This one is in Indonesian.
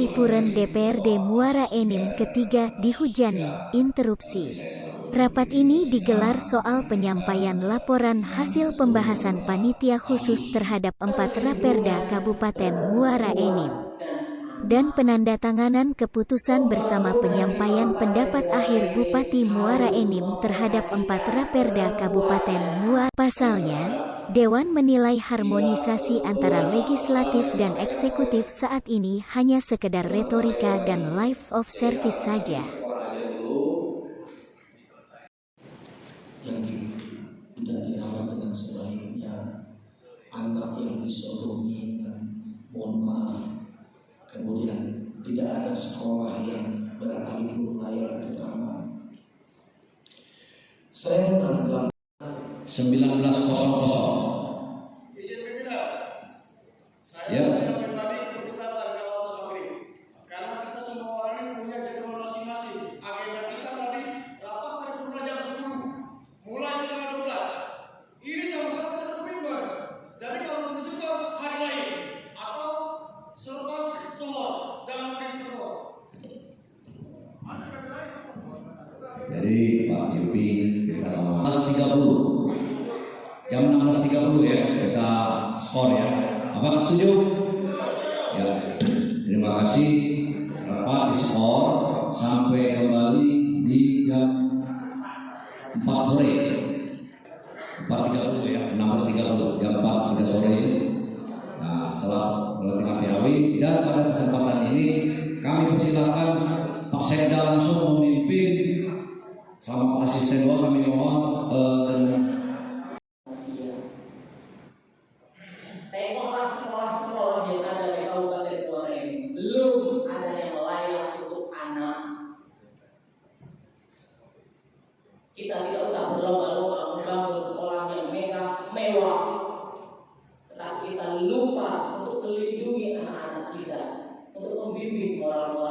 Paripurna DPRD Muara Enim ketiga dihujani interupsi. Rapat ini digelar soal penyampaian laporan hasil pembahasan panitia khusus terhadap 4 Raperda Kabupaten Muara Enim dan penandatanganan keputusan bersama penyampaian pendapat akhir Bupati Muara Enim terhadap 4 Raperda Kabupaten Muara. Pasalnya, Dewan menilai harmonisasi antara legislatif dan eksekutif saat ini hanya sekedar retorika dan life of service saja. Yang tidak dirawat dengan sebaiknya, anak yang disodomi, mohon maaf, kemudian tidak ada sekolah yang beralih layar utama. Saya menganggap 1900. Izin pimpinan, saya Ya. pribadi berkeberatan kalau harus maghrib, karena kita semua orang ini punya jadwal masing-masing. Agenda kita tadi rapat paripurna jam 10, mulai setengah 12. Ini sama-sama kita terpimpin. Jadi kalau disuka hari lain atau selepas zuhur jangan maghrib kedua. Jadi Pak Yupi kita sama 16.30 jam 16.30 ya kita skor ya. Apakah setuju? Ya. Terima kasih. Rapat di skor sampai kembali di jam 4 sore. 4.30 ya, 16.30 jam 4 sore. Nah, setelah melatih api-api dan pada kesempatan ini kami persilakan Pak Sekda langsung memimpin. Sama asisten doa kami mohon tengoklah sekolah-sekolah yang ada di Kabupaten Muara ini, belum ada yang layak untuk anak. Kita tidak usah berlomba-lomba membangun sekolah yang mewah, tetapi kita lupa untuk melindungi anak-anak kita, untuk membimbing moral